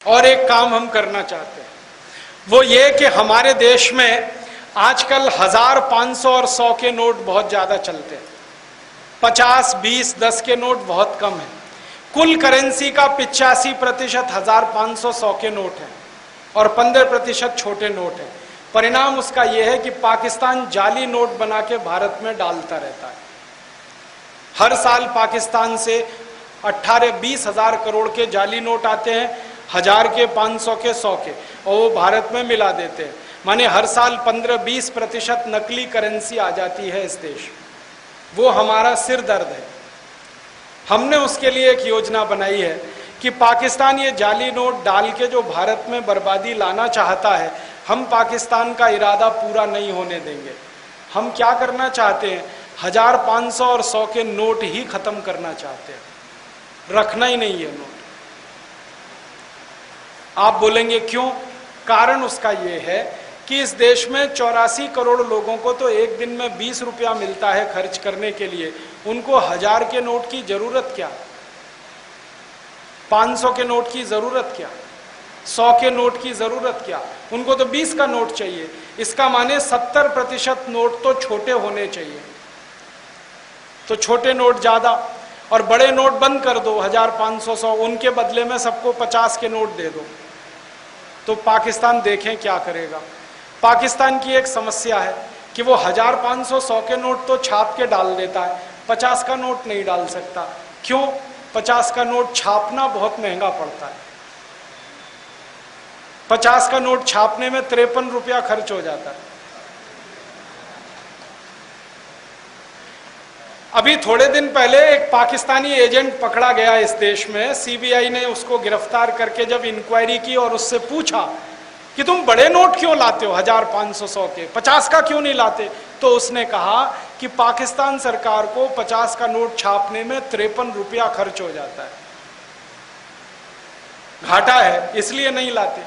और एक काम हम करना चाहते हैं, वो ये कि हमारे देश में आजकल 1000, 500 और 100 के नोट बहुत ज़्यादा चलते हैं। 50, 20, 10 के नोट बहुत कम है। कुल करेंसी का 85% 1000, 500, 100 के नोट हैं और 15% छोटे नोट हैं। परिणाम उसका यह है कि पाकिस्तान जाली नोट बना के भारत में डालता रहता है। हर साल पाकिस्तान से 18-20 हजार करोड़ के जाली नोट आते हैं, 1000 के, 500 के, 100 के, और वो भारत में मिला देते हैं। माने हर साल 15-20% नकली करेंसी आ जाती है इस देश। वो हमारा सिर दर्द है। हमने उसके लिए एक योजना बनाई है कि पाकिस्तान ये जाली नोट डाल के जो भारत में बर्बादी लाना चाहता है, हम पाकिस्तान का इरादा पूरा नहीं होने देंगे। हम क्या करना चाहते हैं, 1000, 500 और 100 के नोट ही खत्म करना चाहते हैं, रखना ही नहीं है नोट। आप बोलेंगे क्यों? कारण उसका ये है कि इस देश में 84 करोड़ लोगों को तो एक दिन में 20 रुपया मिलता है खर्च करने के लिए। उनको 1000 के नोट की जरूरत क्या, 500 के नोट की जरूरत क्या, 100 के नोट की जरूरत क्या? उनको तो 20 का नोट चाहिए। इसका माने 70% नोट तो छोटे होने चाहिए। तो छोटे नोट ज्यादा और बड़े नोट बंद कर दो, 1000, 500, 100, उनके बदले में सबको 50 के नोट दे दो। तो पाकिस्तान देखें क्या करेगा। पाकिस्तान की एक समस्या है कि वो 1000, 500, 100 के नोट तो छाप के डाल देता है, 50 का नोट नहीं डाल सकता। क्यों? 50 का नोट छापना बहुत महंगा पड़ता है। 50 का नोट छापने में 53 रुपया खर्च हो जाता है। अभी थोड़े दिन पहले एक पाकिस्तानी एजेंट पकड़ा गया इस देश में। सीबीआई ने उसको गिरफ्तार करके जब इंक्वायरी की और उससे पूछा कि तुम बड़े नोट क्यों लाते हो, 1000, 500, 100 के, 50 का क्यों नहीं लाते, तो उसने कहा कि पाकिस्तान सरकार को 50 का नोट छापने में 53 रुपया खर्च हो जाता है, घाटा है, इसलिए नहीं लाते।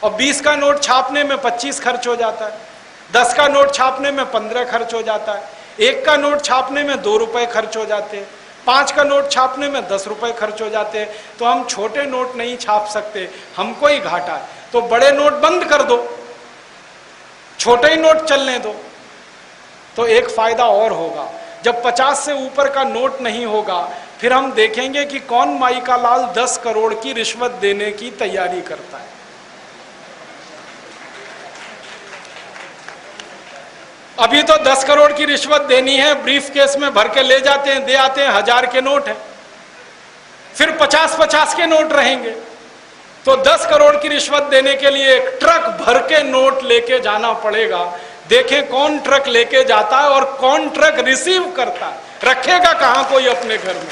और 20 का नोट छापने में 25 खर्च हो जाता है, 10 का नोट छापने में 15 खर्च हो जाता है, 1 का नोट छापने में 2 रुपए खर्च हो जाते हैं, 5 का नोट छापने में 10 रुपए खर्च हो जाते हैं। तो हम छोटे नोट नहीं छाप सकते, हमको ही घाटा है। तो बड़े नोट बंद कर दो, छोटे ही नोट चलने दो। तो एक फायदा और होगा, जब 50 से ऊपर का नोट नहीं होगा, फिर हम देखेंगे कि कौन माई का लाल 10 करोड़ की रिश्वत देने की तैयारी करता है। अभी तो 10 करोड़ की रिश्वत देनी है, ब्रीफ केस में भर के ले जाते हैं, दे आते हैं, 1000 के नोट है। फिर 50-50 के नोट रहेंगे। तो 10 करोड़ की रिश्वत देने के लिए एक ट्रक भर के नोट लेके जाना पड़ेगा। देखें कौन ट्रक लेके जाता है और कौन ट्रक रिसीव करता है। रखेगा कहां कोई अपने घर में।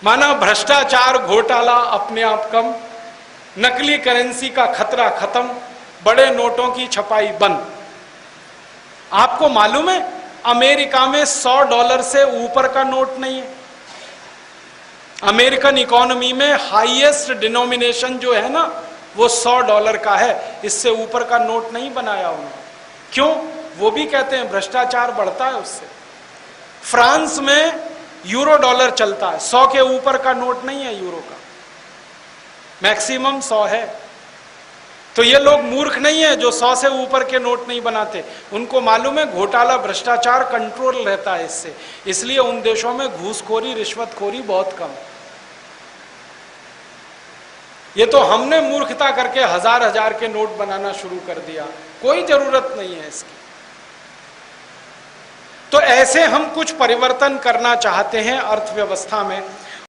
माना भ्रष्टाचार, घोटाला अपने आप कम, नकली करेंसी का खतरा खत्म, बड़े नोटों की छपाई बंद। आपको मालूम है अमेरिका में $100 से ऊपर का नोट नहीं है। अमेरिकन इकोनॉमी में हाईएस्ट डिनोमिनेशन जो है ना, वो $100 का है। इससे ऊपर का नोट नहीं बनाया उन्होंने। क्यों? वो भी कहते हैं भ्रष्टाचार बढ़ता है उससे। फ्रांस में यूरो डॉलर चलता है, 100 के ऊपर का नोट नहीं है यूरो का, मैक्सिमम 100 है। तो ये लोग मूर्ख नहीं है जो 100 से ऊपर के नोट नहीं बनाते। उनको मालूम है घोटाला, भ्रष्टाचार कंट्रोल रहता है इससे, इसलिए उन देशों में घूसखोरी, रिश्वतखोरी बहुत कम। ये तो हमने मूर्खता करके 1000-1000 के नोट बनाना शुरू कर दिया, कोई जरूरत नहीं है इसकी। तो ऐसे हम कुछ परिवर्तन करना चाहते हैं अर्थव्यवस्था में।